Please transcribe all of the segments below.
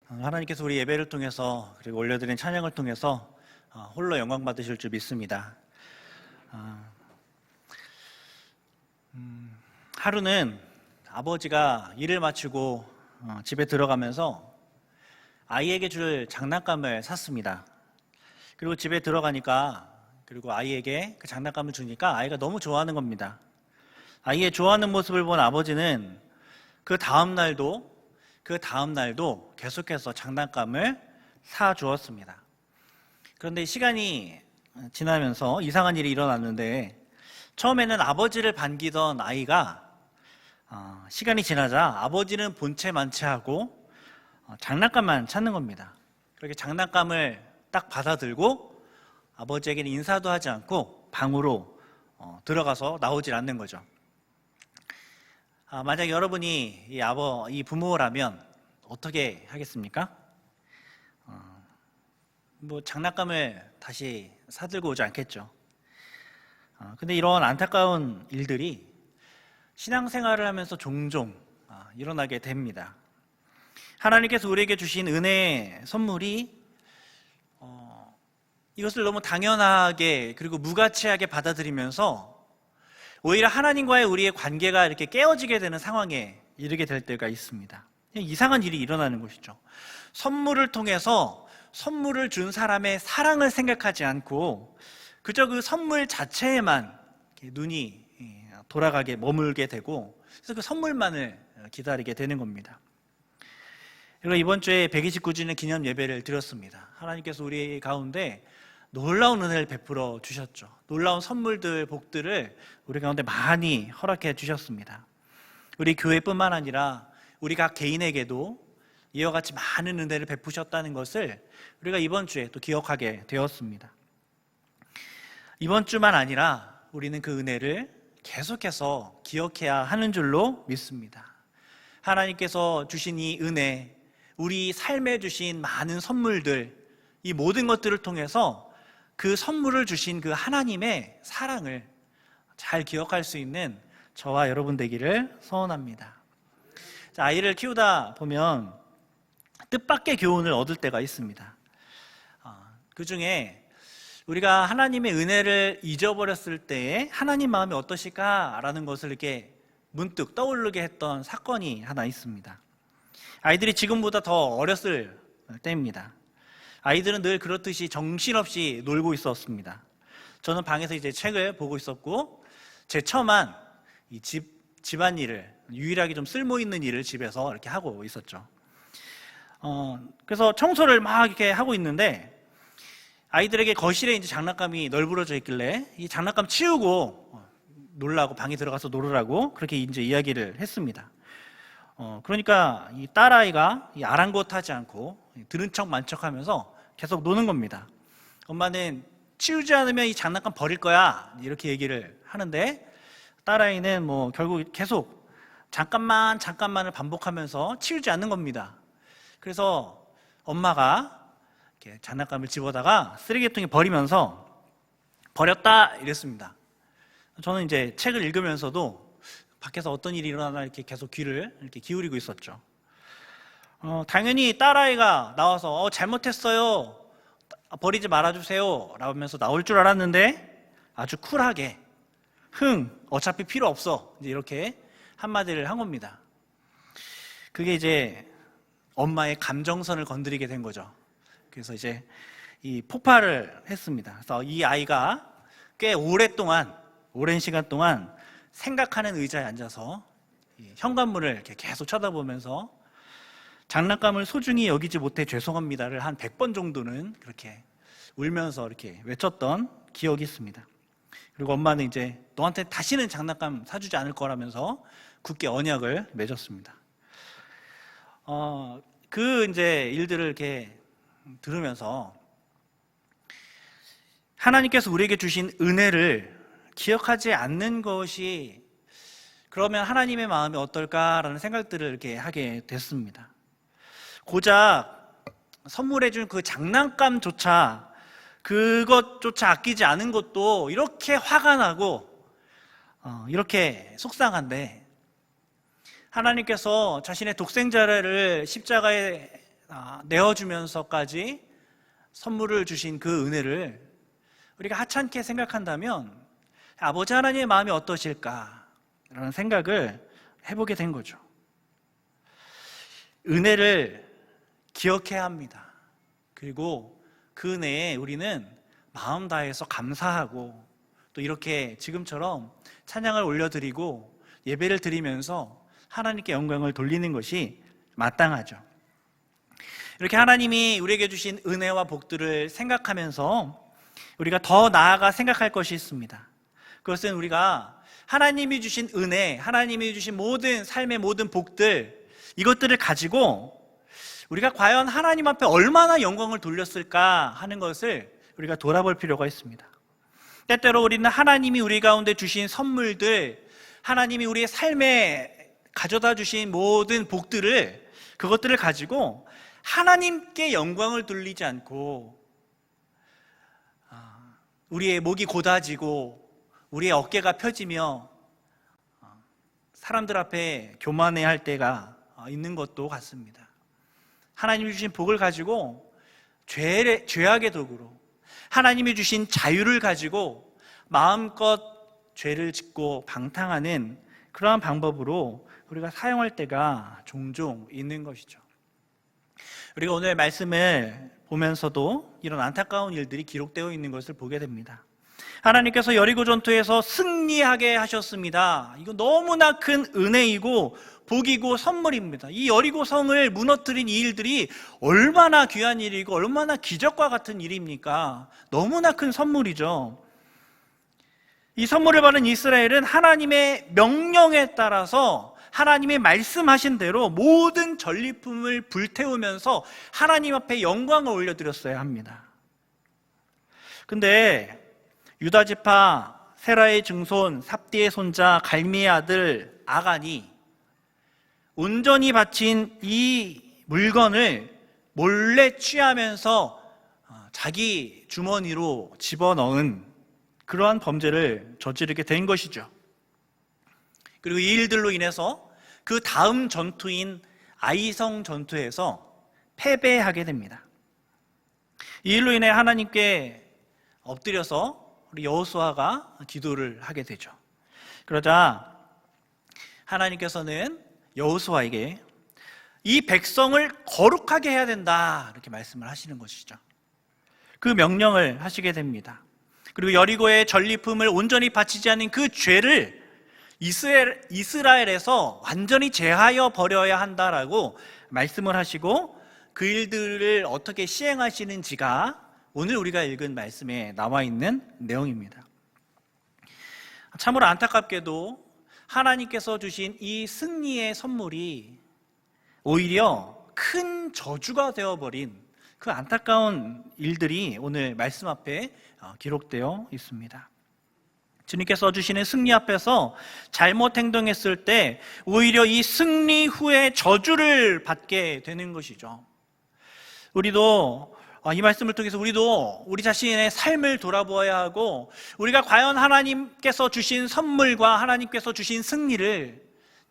하나님께서 우리 예배를 통해서 그리고 올려드린 찬양을 통해서 홀로 영광 받으실 줄 믿습니다. 하루는 아버지가 일을 마치고 집에 들어가면서 아이에게 줄 장난감을 샀습니다. 그리고 집에 들어가니까 그리고 아이에게 그 장난감을 주니까 아이가 너무 좋아하는 겁니다. 아이의 좋아하는 모습을 본 아버지는 그 다음 날도 계속해서 장난감을 사주었습니다. 그런데 시간이 지나면서 이상한 일이 일어났는데, 처음에는 아버지를 반기던 아이가 시간이 지나자 아버지는 본체 만체하고 장난감만 찾는 겁니다. 그렇게 장난감을 딱 받아들고 아버지에게는 인사도 하지 않고 방으로 들어가서 나오질 않는 거죠. 만약 여러분이 이 부모라면 어떻게 하겠습니까? 장난감을 다시 사들고 오지 않겠죠. 근데 이런 안타까운 일들이 신앙생활을 하면서 종종 일어나게 됩니다. 하나님께서 우리에게 주신 은혜의 선물이 이것을 너무 당연하게 그리고 무가치하게 받아들이면서 오히려 하나님과의 우리의 관계가 이렇게 깨어지게 되는 상황에 이르게 될 때가 있습니다. 이상한 일이 일어나는 것이죠. 선물을 통해서 선물을 준 사람의 사랑을 생각하지 않고 그저 그 선물 자체에만 눈이 돌아가게 머물게 되고, 그래서 그 선물만을 기다리게 되는 겁니다. 그리고 이번 주에 129주년 기념 예배를 드렸습니다. 하나님께서 우리 가운데 놀라운 은혜를 베풀어 주셨죠. 놀라운 선물들, 복들을 우리 가운데 많이 허락해 주셨습니다. 우리 교회뿐만 아니라 우리 각 개인에게도 이와 같이 많은 은혜를 베푸셨다는 것을 우리가 이번 주에 또 기억하게 되었습니다. 이번 주만 아니라 우리는 그 은혜를 계속해서 기억해야 하는 줄로 믿습니다. 하나님께서 주신 이 은혜, 우리 삶에 주신 많은 선물들, 이 모든 것들을 통해서 그 선물을 주신 그 하나님의 사랑을 잘 기억할 수 있는 저와 여러분 되기를 소원합니다. 아이를 키우다 보면 뜻밖의 교훈을 얻을 때가 있습니다. 그 중에 우리가 하나님의 은혜를 잊어버렸을 때에 하나님 마음이 어떠실까라는 것을 이렇게 문득 떠오르게 했던 사건이 하나 있습니다. 아이들이 지금보다 더 어렸을 때입니다. 아이들은 늘 그렇듯이 정신없이 놀고 있었습니다. 저는 방에서 이제 책을 보고 있었고, 제 처만 이 집안일을, 유일하게 좀 쓸모있는 일을 집에서 이렇게 하고 있었죠. 그래서 청소를 막 이렇게 하고 있는데, 아이들에게 거실에 이제 장난감이 널브러져 있길래 이 장난감 치우고 놀라고, 방에 들어가서 놀으라고 그렇게 이제 이야기를 했습니다. 그러니까 이 딸아이가 아랑곳하지 않고 들은 척 만척하면서 계속 노는 겁니다. 엄마는 치우지 않으면 이 장난감 버릴 거야, 이렇게 얘기를 하는데, 딸아이는 결국 계속 잠깐만을 반복하면서 치우지 않는 겁니다. 그래서 엄마가 이렇게 장난감을 집어다가 쓰레기통에 버리면서 버렸다 이랬습니다. 저는 이제 책을 읽으면서도 밖에서 어떤 일이 일어나나 이렇게 계속 귀를 이렇게 기울이고 있었죠. 당연히 딸아이가 나와서 잘못했어요, 버리지 말아주세요 라면서 나올 줄 알았는데, 아주 쿨하게 어차피 필요 없어, 이제 이렇게 한마디를 한 겁니다. 그게 이제 엄마의 감정선을 건드리게 된 거죠. 그래서 이제 이 폭발을 했습니다. 그래서 이 아이가 꽤 오랜 시간 동안 생각하는 의자에 앉아서 현관문을 이렇게 계속 쳐다보면서 장난감을 소중히 여기지 못해 죄송합니다를 한 100번 정도는 그렇게 울면서 이렇게 외쳤던 기억이 있습니다. 그리고 엄마는 이제 너한테 다시는 장난감 사주지 않을 거라면서 굳게 언약을 맺었습니다. 그 이제 일들을 이렇게 들으면서 하나님께서 우리에게 주신 은혜를 기억하지 않는 것이 그러면 하나님의 마음이 어떨까라는 생각들을 이렇게 하게 됐습니다. 고작 선물해 준 그 장난감조차, 그것조차 아끼지 않은 것도 이렇게 화가 나고 이렇게 속상한데, 하나님께서 자신의 독생자를 십자가에 내어주면서까지 선물을 주신 그 은혜를 우리가 하찮게 생각한다면 아버지 하나님의 마음이 어떠실까라는 생각을 해보게 된 거죠. 은혜를 기억해야 합니다. 그리고 그 은혜에 우리는 마음 다해서 감사하고 또 이렇게 지금처럼 찬양을 올려드리고 예배를 드리면서 하나님께 영광을 돌리는 것이 마땅하죠. 이렇게 하나님이 우리에게 주신 은혜와 복들을 생각하면서 우리가 더 나아가 생각할 것이 있습니다. 그것은 우리가 하나님이 주신 은혜, 하나님이 주신 모든 삶의 모든 복들, 이것들을 가지고 우리가 과연 하나님 앞에 얼마나 영광을 돌렸을까 하는 것을 우리가 돌아볼 필요가 있습니다. 때때로 우리는 하나님이 우리 가운데 주신 선물들, 하나님이 우리의 삶에 가져다 주신 모든 복들을, 그것들을 가지고 하나님께 영광을 돌리지 않고 우리의 목이 고다지고 우리의 어깨가 펴지며 사람들 앞에 교만해야 할 때가 있는 것도 같습니다. 하나님이 주신 복을 가지고 죄악의 도구로, 하나님이 주신 자유를 가지고 마음껏 죄를 짓고 방탕하는 그러한 방법으로 우리가 사용할 때가 종종 있는 것이죠. 우리가 오늘 말씀을 보면서도 이런 안타까운 일들이 기록되어 있는 것을 보게 됩니다. 하나님께서 여리고 전투에서 승리하게 하셨습니다. 이거 너무나 큰 은혜이고 복이고 선물입니다. 이 여리고 성을 무너뜨린 이 일들이 얼마나 귀한 일이고 얼마나 기적과 같은 일입니까? 너무나 큰 선물이죠. 이 선물을 받은 이스라엘은 하나님의 명령에 따라서 하나님이 말씀하신 대로 모든 전리품을 불태우면서 하나님 앞에 영광을 올려드렸어야 합니다. 근데 유다 지파 세라의 증손 삽디의 손자 갈미의 아들 아간이 온전히 바친 이 물건을 몰래 취하면서 자기 주머니로 집어넣은 그러한 범죄를 저지르게 된 것이죠. 그리고 이 일들로 인해서 그 다음 전투인 아이성 전투에서 패배하게 됩니다. 이 일로 인해 하나님께 엎드려서 우리 여호수아가 기도를 하게 되죠. 그러자 하나님께서는 여호수아에게 이 백성을 거룩하게 해야 된다 이렇게 말씀을 하시는 것이죠. 그 명령을 하시게 됩니다. 그리고 여리고의 전리품을 온전히 바치지 않은 그 죄를 이스라엘에서 완전히 제하여 버려야 한다라고 말씀을 하시고 그 일들을 어떻게 시행하시는지가 오늘 우리가 읽은 말씀에 나와 있는 내용입니다. 참으로 안타깝게도 하나님께서 주신 이 승리의 선물이 오히려 큰 저주가 되어버린 그 안타까운 일들이 오늘 말씀 앞에 기록되어 있습니다. 주님께서 주시는 승리 앞에서 잘못 행동했을 때 오히려 이 승리 후에 저주를 받게 되는 것이죠. 우리도 이 말씀을 통해서 우리도 우리 자신의 삶을 돌아보아야 하고 우리가 과연 하나님께서 주신 선물과 하나님께서 주신 승리를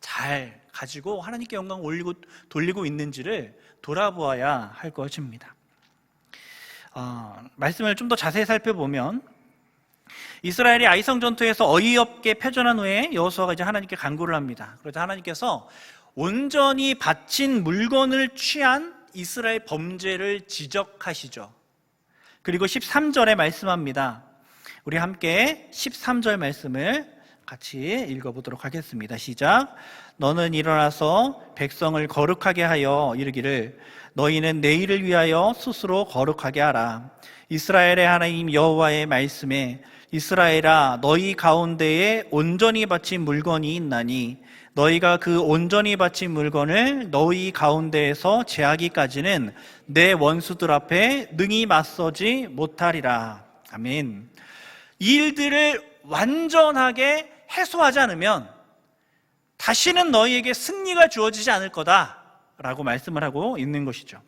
잘 가지고 하나님께 영광을 돌리고 있는지를 돌아보아야 할 것입니다. 말씀을 좀 더 자세히 살펴보면 이스라엘이 아이성 전투에서 어이없게 패전한 후에 여호수아가 이제 하나님께 간구를 합니다. 그러자 하나님께서 온전히 바친 물건을 취한 이스라엘 범죄를 지적하시죠. 그리고 13절에 말씀합니다. 우리 함께 13절 말씀을 같이 읽어보도록 하겠습니다. 시작. 너는 일어나서 백성을 거룩하게 하여 이르기를 너희는 내일을 위하여 스스로 거룩하게 하라. 이스라엘의 하나님 여호와의 말씀에 이스라엘아 너희 가운데에 온전히 바친 물건이 있나니 너희가 그 온전히 바친 물건을 너희 가운데에서 제하기까지는 내 원수들 앞에 능히 맞서지 못하리라. 아멘. 이 일들을 완전하게 해소하지 않으면 다시는 너희에게 승리가 주어지지 않을 거다라고 말씀을 하고 있는 것이죠.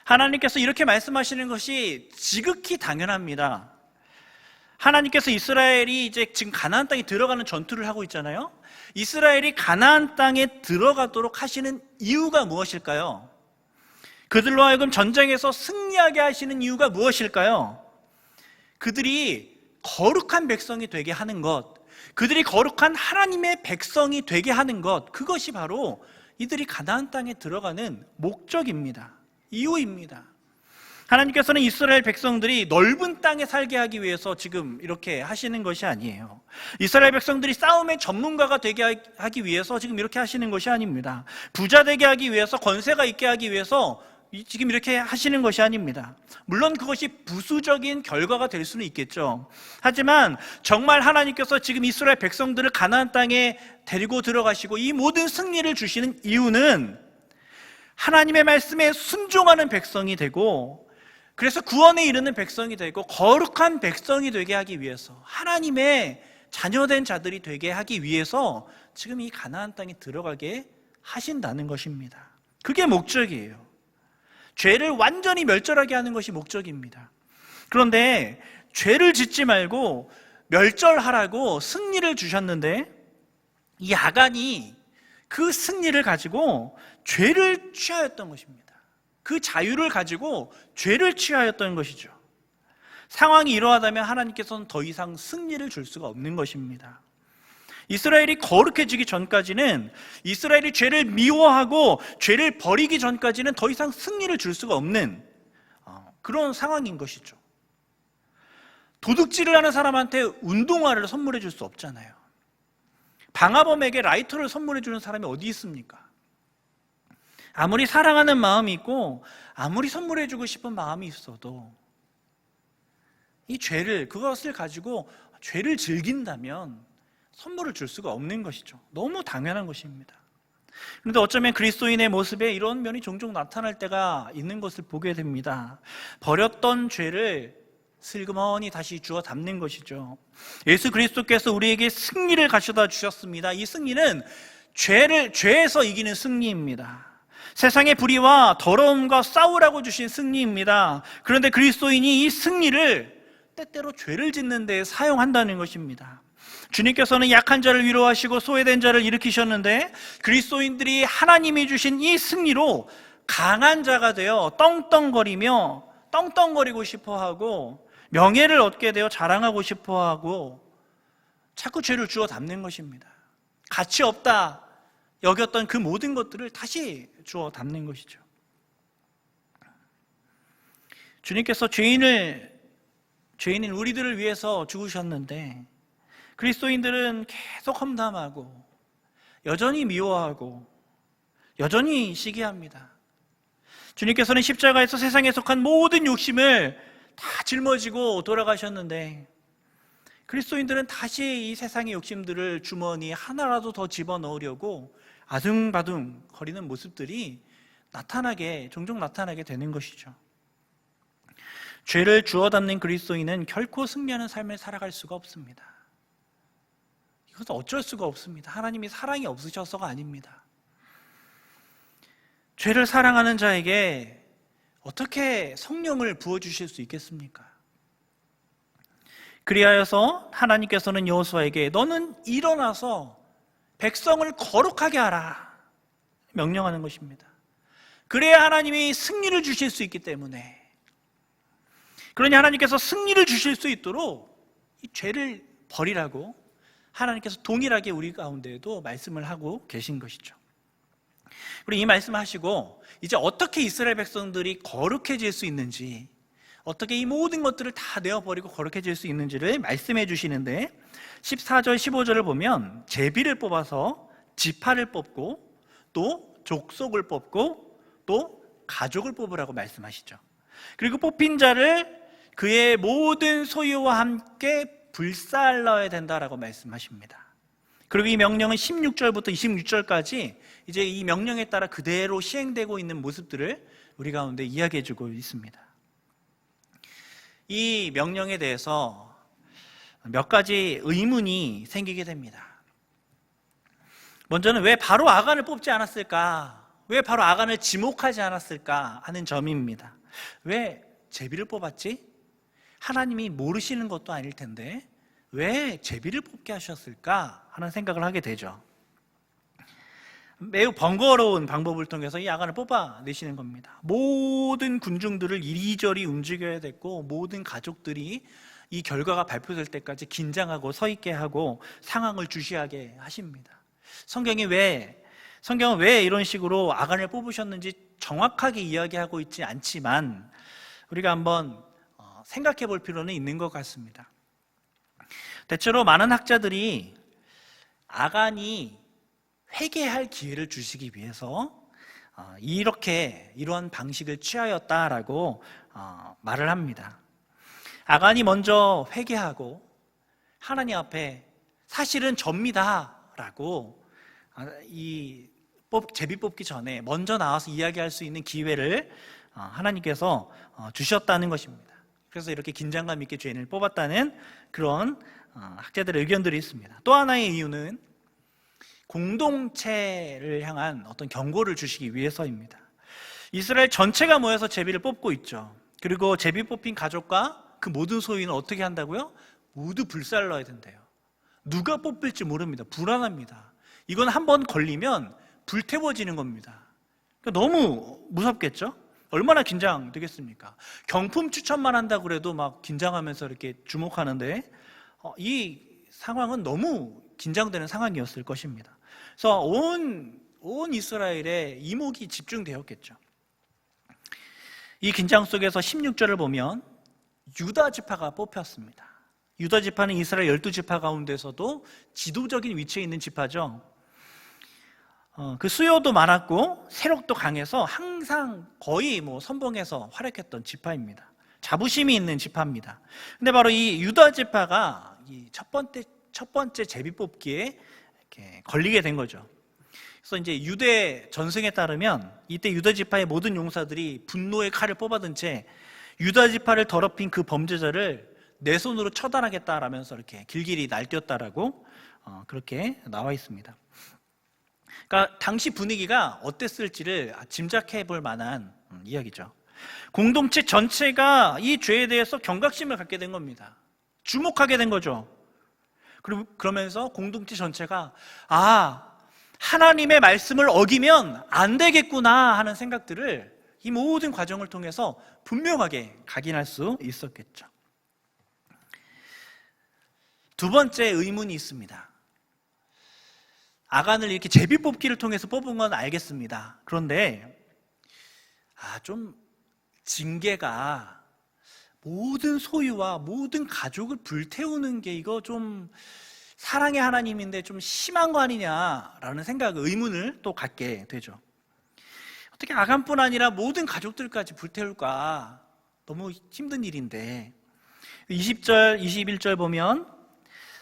하나님께서 이렇게 말씀하시는 것이 지극히 당연합니다. 하나님께서 이스라엘이 이제 지금 가나안 땅에 들어가는 전투를 하고 있잖아요. 이스라엘이 가나안 땅에 들어가도록 하시는 이유가 무엇일까요? 그들로 하여금 전쟁에서 승리하게 하시는 이유가 무엇일까요? 그들이 거룩한 백성이 되게 하는 것, 그들이 거룩한 하나님의 백성이 되게 하는 것, 그것이 바로 이들이 가나안 땅에 들어가는 목적입니다. 이유입니다. 하나님께서는 이스라엘 백성들이 넓은 땅에 살게 하기 위해서 지금 이렇게 하시는 것이 아니에요. 이스라엘 백성들이 싸움의 전문가가 되게 하기 위해서 지금 이렇게 하시는 것이 아닙니다. 부자 되게 하기 위해서, 권세가 있게 하기 위해서 지금 이렇게 하시는 것이 아닙니다. 물론 그것이 부수적인 결과가 될 수는 있겠죠. 하지만 정말 하나님께서 지금 이스라엘 백성들을 가나안 땅에 데리고 들어가시고 이 모든 승리를 주시는 이유는 하나님의 말씀에 순종하는 백성이 되고, 그래서 구원에 이르는 백성이 되고 거룩한 백성이 되게 하기 위해서, 하나님의 자녀된 자들이 되게 하기 위해서 지금 이 가나안 땅에 들어가게 하신다는 것입니다. 그게 목적이에요. 죄를 완전히 멸절하게 하는 것이 목적입니다. 그런데 죄를 짓지 말고 멸절하라고 승리를 주셨는데, 이 아간이 그 승리를 가지고 죄를 취하였던 것입니다. 그 자유를 가지고 죄를 취하였던 것이죠. 상황이 이러하다면 하나님께서는 더 이상 승리를 줄 수가 없는 것입니다. 이스라엘이 거룩해지기 전까지는, 이스라엘이 죄를 미워하고 죄를 버리기 전까지는 더 이상 승리를 줄 수가 없는 그런 상황인 것이죠. 도둑질을 하는 사람한테 운동화를 선물해 줄 수 없잖아요. 방화범에게 라이터를 선물해 주는 사람이 어디 있습니까? 아무리 사랑하는 마음이 있고 아무리 선물해 주고 싶은 마음이 있어도 이 죄를, 그것을 가지고 죄를 즐긴다면 선물을 줄 수가 없는 것이죠. 너무 당연한 것입니다. 그런데 어쩌면 그리스도인의 모습에 이런 면이 종종 나타날 때가 있는 것을 보게 됩니다. 버렸던 죄를 슬그머니 다시 주워 담는 것이죠. 예수 그리스도께서 우리에게 승리를 가져다 주셨습니다. 이 승리는 죄에서 이기는 승리입니다. 세상의 불의와 더러움과 싸우라고 주신 승리입니다. 그런데 그리스도인이 이 승리를 때때로 죄를 짓는 데 사용한다는 것입니다. 주님께서는 약한 자를 위로하시고 소외된 자를 일으키셨는데, 그리스도인들이 하나님이 주신 이 승리로 강한 자가 되어 떵떵거리고 싶어하고 명예를 얻게 되어 자랑하고 싶어하고 자꾸 죄를 주워 담는 것입니다. 가치 없다 여겼던 그 모든 것들을 다시 주워 담는 것이죠. 주님께서 죄인인 우리들을 위해서 죽으셨는데, 그리스도인들은 계속 험담하고 여전히 미워하고 여전히 시기합니다. 주님께서는 십자가에서 세상에 속한 모든 욕심을 다 짊어지고 돌아가셨는데, 그리스도인들은 다시 이 세상의 욕심들을 주머니 하나라도 더 집어넣으려고 아둥바둥 거리는 모습들이 종종 나타나게 되는 것이죠. 죄를 주워 담는 그리스도인은 결코 승리하는 삶을 살아갈 수가 없습니다. 이것은 어쩔 수가 없습니다. 하나님이 사랑이 없으셔서가 아닙니다. 죄를 사랑하는 자에게 어떻게 성령을 부어주실 수 있겠습니까? 그리하여서 하나님께서는 여호수아에게 너는 일어나서 백성을 거룩하게 하라 명령하는 것입니다. 그래야 하나님이 승리를 주실 수 있기 때문에, 그러니 하나님께서 승리를 주실 수 있도록 이 죄를 버리라고 하나님께서 동일하게 우리 가운데에도 말씀을 하고 계신 것이죠. 그리고 이 말씀하시고 이제 어떻게 이스라엘 백성들이 거룩해질 수 있는지, 어떻게 이 모든 것들을 다 내어버리고 거룩해질 수 있는지를 말씀해 주시는데, 14절 15절을 보면 제비를 뽑아서 지파를 뽑고 또 족속을 뽑고 또 가족을 뽑으라고 말씀하시죠. 그리고 뽑힌 자를 그의 모든 소유와 함께 불살라야 된다라고 말씀하십니다. 그리고 이 명령은 16절부터 26절까지 이제 이 명령에 따라 그대로 시행되고 있는 모습들을 우리 가운데 이야기해 주고 있습니다. 이 명령에 대해서 몇 가지 의문이 생기게 됩니다. 먼저는 왜 바로 아간을 뽑지 않았을까? 왜 바로 아간을 지목하지 않았을까 하는 점입니다. 왜 제비를 뽑았지? 하나님이 모르시는 것도 아닐 텐데 왜 제비를 뽑게 하셨을까 하는 생각을 하게 되죠. 매우 번거로운 방법을 통해서 이 아간을 뽑아내시는 겁니다. 모든 군중들을 이리저리 움직여야 됐고, 모든 가족들이 이 결과가 발표될 때까지 긴장하고 서 있게 하고 상황을 주시하게 하십니다. 성경은 왜 이런 식으로 아간을 뽑으셨는지 정확하게 이야기하고 있지 않지만 우리가 한번 생각해 볼 필요는 있는 것 같습니다. 대체로 많은 학자들이 아간이 회개할 기회를 주시기 위해서 이러한 방식을 취하였다라고 말을 합니다. 아간이 먼저 회개하고 하나님 앞에 사실은 접니다라고 이 제비 뽑기 전에 먼저 나와서 이야기할 수 있는 기회를 하나님께서 주셨다는 것입니다. 그래서 이렇게 긴장감 있게 죄인을 뽑았다는 그런 학자들의 의견들이 있습니다. 또 하나의 이유는 공동체를 향한 어떤 경고를 주시기 위해서입니다. 이스라엘 전체가 모여서 제비를 뽑고 있죠. 그리고 제비 뽑힌 가족과 그 모든 소유는 어떻게 한다고요? 모두 불살라야 된대요. 누가 뽑힐지 모릅니다. 불안합니다. 이건 한번 걸리면 불태워지는 겁니다. 그러니까 너무 무섭겠죠? 얼마나 긴장되겠습니까? 경품 추천만 한다고 그래도 막 긴장하면서 이렇게 주목하는데 이 상황은 너무 긴장되는 상황이었을 것입니다. 그래서 온 이스라엘의 이목이 집중되었겠죠. 이 긴장 속에서 16절을 보면 유다 지파가 뽑혔습니다. 유다 지파는 이스라엘 12지파 가운데서도 지도적인 위치에 있는 지파죠. 그 수요도 많았고 세력도 강해서 항상 거의 선봉에서 활약했던 지파입니다. 자부심이 있는 지파입니다. 근데 바로 이 유다 지파가 이 첫 번째 제비 뽑기에 이렇게 걸리게 된 거죠. 그래서 이제 유대 전승에 따르면 이때 유다 지파의 모든 용사들이 분노의 칼을 뽑아든 채 유다 지파를 더럽힌 그 범죄자를 내 손으로 처단하겠다라면서 이렇게 길길이 날뛰었다라고 그렇게 나와 있습니다. 그러니까 당시 분위기가 어땠을지를 짐작해 볼 만한 이야기죠. 공동체 전체가 이 죄에 대해서 경각심을 갖게 된 겁니다. 주목하게 된 거죠. 그러면서 공동체 전체가 하나님의 말씀을 어기면 안 되겠구나 하는 생각들을 이 모든 과정을 통해서 분명하게 각인할 수 있었겠죠. 두 번째 의문이 있습니다. 아간을 이렇게 제비 뽑기를 통해서 뽑은 건 알겠습니다. 그런데 좀 징계가 모든 소유와 모든 가족을 불태우는 게 이거 좀 사랑의 하나님인데 좀 심한 거 아니냐라는 의문을 또 갖게 되죠. 어떻게 아간뿐 아니라 모든 가족들까지 불태울까? 너무 힘든 일인데 20절, 21절 보면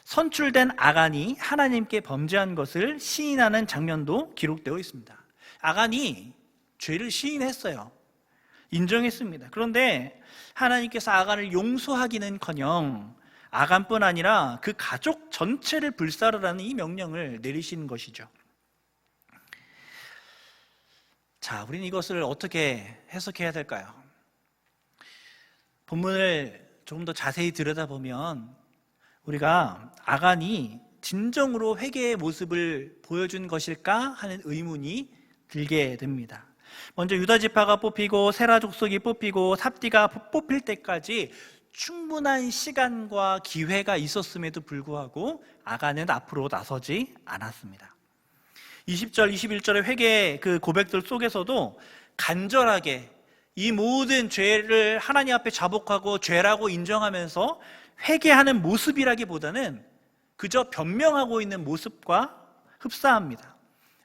선출된 아간이 하나님께 범죄한 것을 시인하는 장면도 기록되어 있습니다. 아간이 죄를 시인했어요. 인정했습니다. 그런데 하나님께서 아간을 용서하기는커녕 아간뿐 아니라 그 가족 전체를 불사르라는 이 명령을 내리신 것이죠. 자, 우리는 이것을 어떻게 해석해야 될까요? 본문을 조금 더 자세히 들여다보면 우리가 아간이 진정으로 회개의 모습을 보여준 것일까 하는 의문이 들게 됩니다. 먼저 유다 지파가 뽑히고 세라 족속이 뽑히고 삽디가 뽑힐 때까지 충분한 시간과 기회가 있었음에도 불구하고 아간은 앞으로 나서지 않았습니다. 20절, 21절의 회개의 그 고백들 속에서도 간절하게 이 모든 죄를 하나님 앞에 자복하고 죄라고 인정하면서 회개하는 모습이라기보다는 그저 변명하고 있는 모습과 흡사합니다.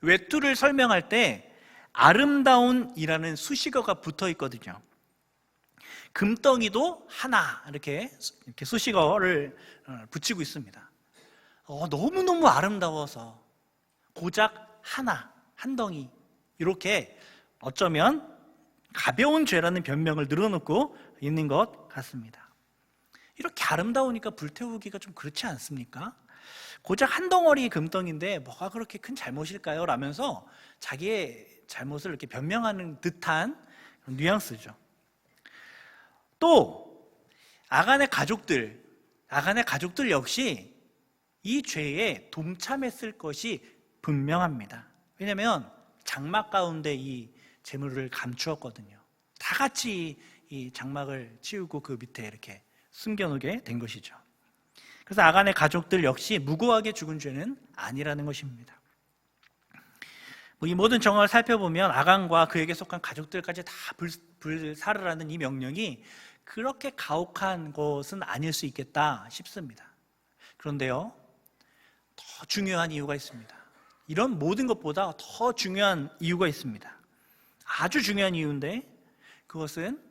외투를 설명할 때 아름다운이라는 수식어가 붙어 있거든요. 금덩이도 하나 이렇게 수식어를 붙이고 있습니다. 너무너무 아름다워서 고작 하나, 한 덩이 이렇게 어쩌면 가벼운 죄라는 변명을 늘어놓고 있는 것 같습니다. 이렇게 아름다우니까 불태우기가 좀 그렇지 않습니까? 고작 한 덩어리 금덩인데 뭐가 그렇게 큰 잘못일까요? 라면서 자기의 잘못을 이렇게 변명하는 듯한 뉘앙스죠. 또 아간의 가족들 역시 이 죄에 동참했을 것이 분명합니다. 왜냐하면 장막 가운데 이 재물을 감추었거든요. 다 같이 이 장막을 치우고 그 밑에 이렇게 숨겨놓게 된 것이죠. 그래서 아간의 가족들 역시 무고하게 죽은 죄는 아니라는 것입니다. 이 모든 정황을 살펴보면 아간과 그에게 속한 가족들까지 다 불사르라는 이 명령이 그렇게 가혹한 것은 아닐 수 있겠다 싶습니다. 그런데요, 더 중요한 이유가 있습니다. 이런 모든 것보다 더 중요한 이유가 있습니다. 아주 중요한 이유인데, 그것은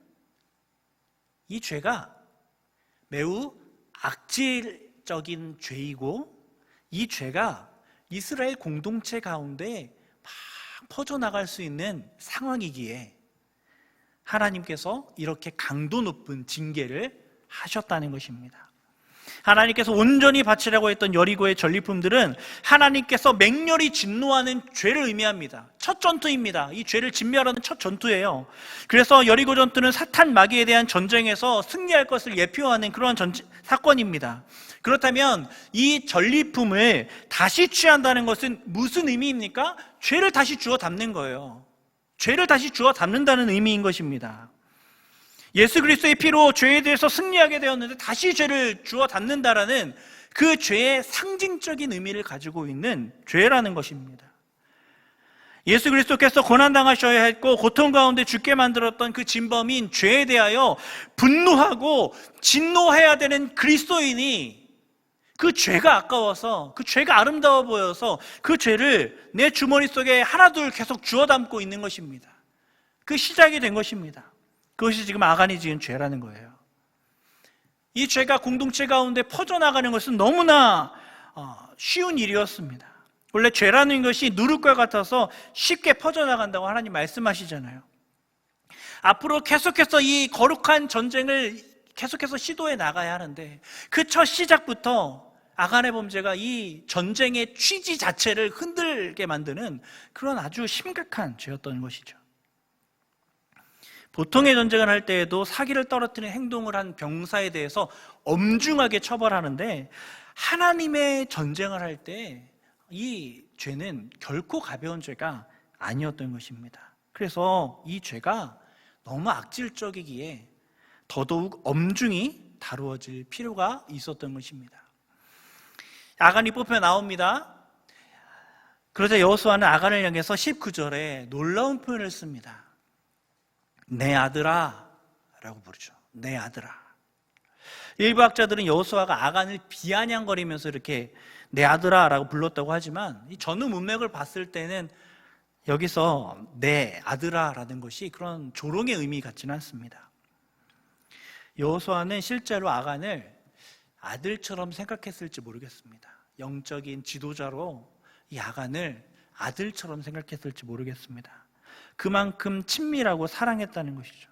이 죄가 매우 악질적인 죄이고, 이 죄가 이스라엘 공동체 가운데 막 퍼져나갈 수 있는 상황이기에 하나님께서 이렇게 강도 높은 징계를 하셨다는 것입니다. 하나님께서 온전히 바치라고 했던 여리고의 전리품들은 하나님께서 맹렬히 진노하는 죄를 의미합니다. 첫 전투입니다. 이 죄를 진멸하는 첫 전투예요. 그래서 여리고 전투는 사탄 마귀에 대한 전쟁에서 승리할 것을 예표하는 그런 사건입니다. 그렇다면 이 전리품을 다시 취한다는 것은 무슨 의미입니까? 죄를 다시 주워 담는 거예요. 죄를 다시 주워 담는다는 의미인 것입니다. 예수 그리스도의 피로 죄에 대해서 승리하게 되었는데 다시 죄를 주워 담는다라는 그 죄의 상징적인 의미를 가지고 있는 죄라는 것입니다. 예수 그리스도께서 고난당하셔야 했고 고통 가운데 죽게 만들었던 그 진범인 죄에 대하여 분노하고 진노해야 되는 그리스도인이 그 죄가 아까워서, 그 죄가 아름다워 보여서 그 죄를 내 주머니 속에 하나둘 계속 주워 담고 있는 것입니다. 그 시작이 된 것입니다. 그것이 지금 아간이 지은 죄라는 거예요. 이 죄가 공동체 가운데 퍼져나가는 것은 너무나 쉬운 일이었습니다. 원래 죄라는 것이 누룩과 같아서 쉽게 퍼져나간다고 하나님 말씀하시잖아요. 앞으로 계속해서 이 거룩한 전쟁을 계속해서 시도해 나가야 하는데 그 첫 시작부터 아간의 범죄가 이 전쟁의 취지 자체를 흔들게 만드는 그런 아주 심각한 죄였던 것이죠. 보통의 전쟁을 할 때에도 사기를 떨어뜨리는 행동을 한 병사에 대해서 엄중하게 처벌하는데 하나님의 전쟁을 할 때 이 죄는 결코 가벼운 죄가 아니었던 것입니다. 그래서 이 죄가 너무 악질적이기에 더더욱 엄중히 다루어질 필요가 있었던 것입니다. 아간이 뽑혀 나옵니다. 그러자 여호수아는 아간을 향해서 19절에 놀라운 표현을 씁니다. 내 아들아 라고 부르죠. 내 아들아. 일부 학자들은 여호수아가 아간을 비아냥거리면서 이렇게 내 아들아 라고 불렀다고 하지만 이 전후 문맥을 봤을 때는 여기서 내 아들아 라는 것이 그런 조롱의 의미 같지는 않습니다. 여호수아는 실제로 아간을 아들처럼 생각했을지 모르겠습니다. 영적인 지도자로 이 아간을 아들처럼 생각했을지 모르겠습니다. 그만큼 친밀하고 사랑했다는 것이죠.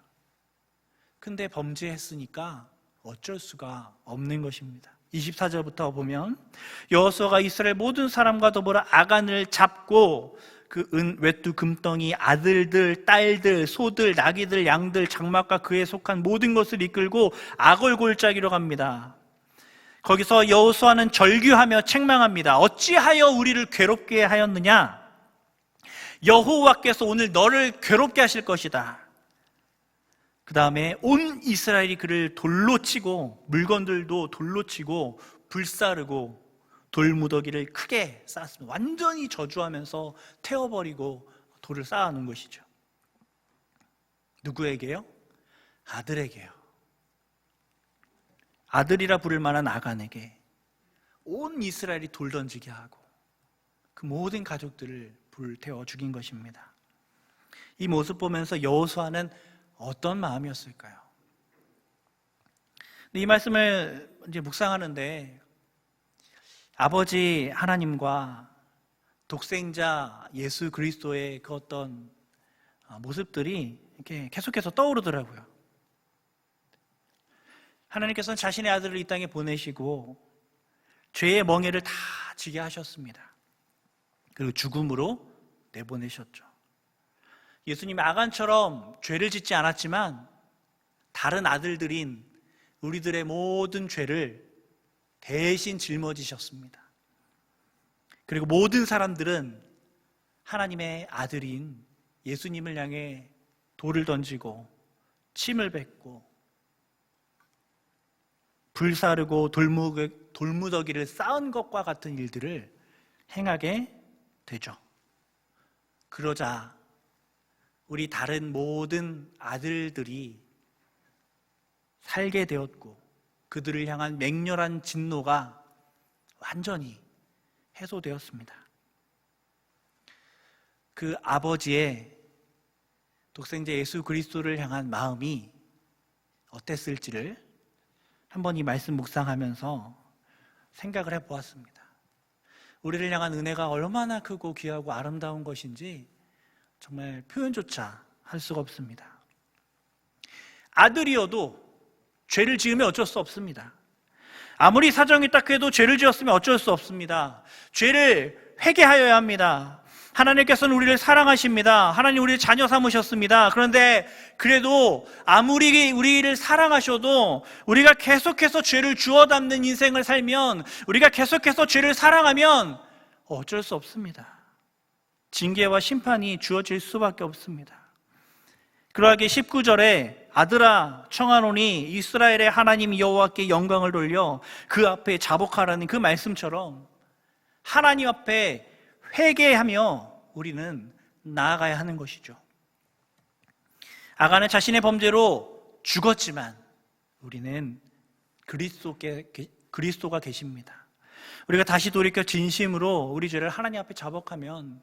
근데 범죄했으니까 어쩔 수가 없는 것입니다. 24절부터 보면 여호수아가 이스라엘 모든 사람과 더불어 아간을 잡고 그 외투 금덩이 아들들 딸들 소들 나귀들 양들 장막과 그에 속한 모든 것을 이끌고 아골 골짜기로 갑니다. 거기서 여호수아는 절규하며 책망합니다. 어찌하여 우리를 괴롭게 하였느냐? 여호와께서 오늘 너를 괴롭게 하실 것이다. 그 다음에 온 이스라엘이 그를 돌로 치고 물건들도 돌로 치고 불사르고 돌무더기를 크게 쌓았습니다. 완전히 저주하면서 태워버리고 돌을 쌓아놓은 것이죠. 누구에게요? 아들에게요. 아들이라 부를 만한 아간에게 온 이스라엘이 돌 던지게 하고 그 모든 가족들을 불태워 죽인 것입니다. 이 모습 보면서 여호수아는 어떤 마음이었을까요? 이 말씀을 이제 묵상하는데 아버지 하나님과 독생자 예수 그리스도의 그 어떤 모습들이 이렇게 계속해서 떠오르더라고요. 하나님께서는 자신의 아들을 이 땅에 보내시고 죄의 멍에를 다 지게 하셨습니다. 그리고 죽음으로 내보내셨죠. 예수님이 아간처럼 죄를 짓지 않았지만 다른 아들들인 우리들의 모든 죄를 대신 짊어지셨습니다. 그리고 모든 사람들은 하나님의 아들인 예수님을 향해 돌을 던지고 침을 뱉고 불사르고 돌무더기를 쌓은 것과 같은 일들을 행하게 되죠. 그러자 우리 다른 모든 아들들이 살게 되었고 그들을 향한 맹렬한 진노가 완전히 해소되었습니다. 그 아버지의 독생자 예수 그리스도를 향한 마음이 어땠을지를 한번 이 말씀 묵상하면서 생각을 해보았습니다. 우리를 향한 은혜가 얼마나 크고 귀하고 아름다운 것인지 정말 표현조차 할 수가 없습니다. 아들이어도 죄를 지으면 어쩔 수 없습니다. 아무리 사정이 딱해도 죄를 지었으면 어쩔 수 없습니다. 죄를 회개하여야 합니다. 하나님께서는 우리를 사랑하십니다. 하나님 우리를 자녀 삼으셨습니다. 그런데 그래도 아무리 우리를 사랑하셔도 우리가 계속해서 죄를 주워 담는 인생을 살면, 우리가 계속해서 죄를 사랑하면 어쩔 수 없습니다. 징계와 심판이 주어질 수밖에 없습니다. 그러하게 19절에 아들아 청하노니 이스라엘의 하나님 여호와께 영광을 돌려 그 앞에 자복하라는 그 말씀처럼 하나님 앞에 회개하며 우리는 나아가야 하는 것이죠. 아간은 자신의 범죄로 죽었지만 우리는 그리스도가 계십니다. 우리가 다시 돌이켜 진심으로 우리 죄를 하나님 앞에 자복하면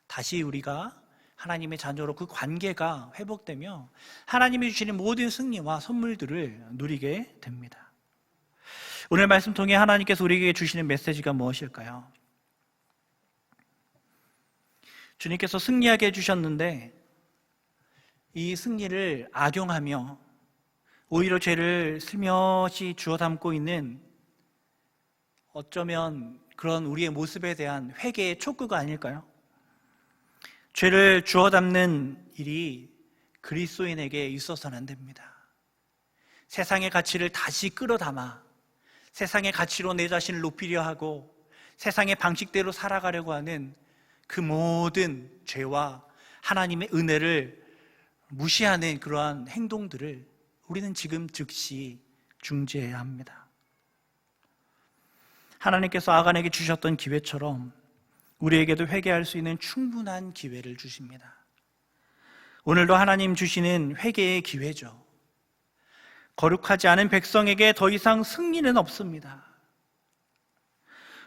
다시 우리가 하나님의 자녀로 그 관계가 회복되며 하나님이 주시는 모든 승리와 선물들을 누리게 됩니다. 오늘 말씀 통해 하나님께서 우리에게 주시는 메시지가 무엇일까요? 주님께서 승리하게 해주셨는데 이 승리를 악용하며 오히려 죄를 슬며시 주워 담고 있는, 어쩌면 그런 우리의 모습에 대한 회개의 촉구가 아닐까요? 죄를 주워 담는 일이 그리스도인에게 있어서는 안 됩니다. 세상의 가치를 다시 끌어담아 세상의 가치로 내 자신을 높이려 하고 세상의 방식대로 살아가려고 하는 그 모든 죄와 하나님의 은혜를 무시하는 그러한 행동들을 우리는 지금 즉시 중지해야 합니다. 하나님께서 아간에게 주셨던 기회처럼 우리에게도 회개할 수 있는 충분한 기회를 주십니다. 오늘도 하나님 주시는 회개의 기회죠. 거룩하지 않은 백성에게 더 이상 승리는 없습니다.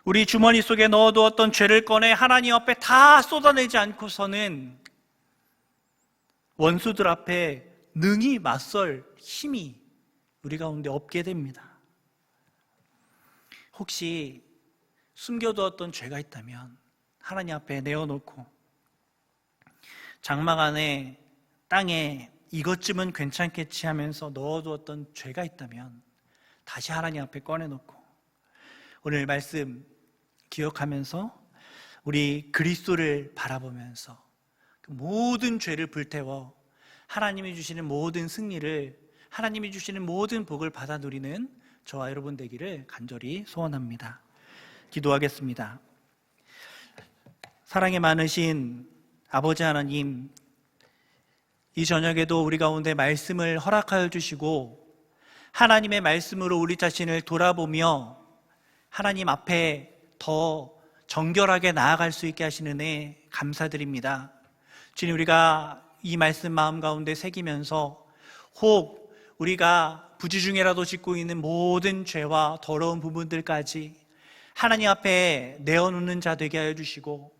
우리 주머니 속에 넣어두었던 죄를 꺼내 하나님 앞에 다 쏟아내지 않고서는 원수들 앞에 능히 맞설 힘이 우리 가운데 없게 됩니다. 혹시 숨겨두었던 죄가 있다면 하나님 앞에 내어놓고 장막 안에 땅에 이것쯤은 괜찮겠지 하면서 넣어두었던 죄가 있다면 다시 하나님 앞에 꺼내놓고 오늘 말씀 기억하면서 우리 그리스도를 바라보면서 그 모든 죄를 불태워 하나님이 주시는 모든 승리를, 하나님이 주시는 모든 복을 받아 누리는 저와 여러분 되기를 간절히 소원합니다. 기도하겠습니다. 사랑이 많으신 아버지 하나님, 이 저녁에도 우리 가운데 말씀을 허락하여 주시고 하나님의 말씀으로 우리 자신을 돌아보며 하나님 앞에 더 정결하게 나아갈 수 있게 하시는 애 감사드립니다. 주님, 우리가 이 말씀 마음 가운데 새기면서 혹 우리가 부지중에라도 짓고 있는 모든 죄와 더러운 부분들까지 하나님 앞에 내어놓는 자 되게 하여 주시고,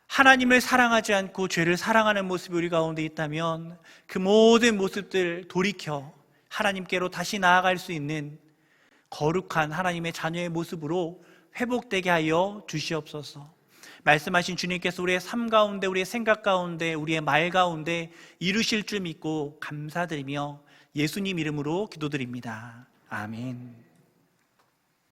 하나님을 사랑하지 않고 죄를 사랑하는 모습이 우리 가운데 있다면 그 모든 모습들 돌이켜 하나님께로 다시 나아갈 수 있는 거룩한 하나님의 자녀의 모습으로 회복되게 하여 주시옵소서. 말씀하신 주님께서 우리의 삶 가운데, 우리의 생각 가운데, 우리의 말 가운데 이루실 줄 믿고 감사드리며 예수님 이름으로 기도드립니다. 아멘.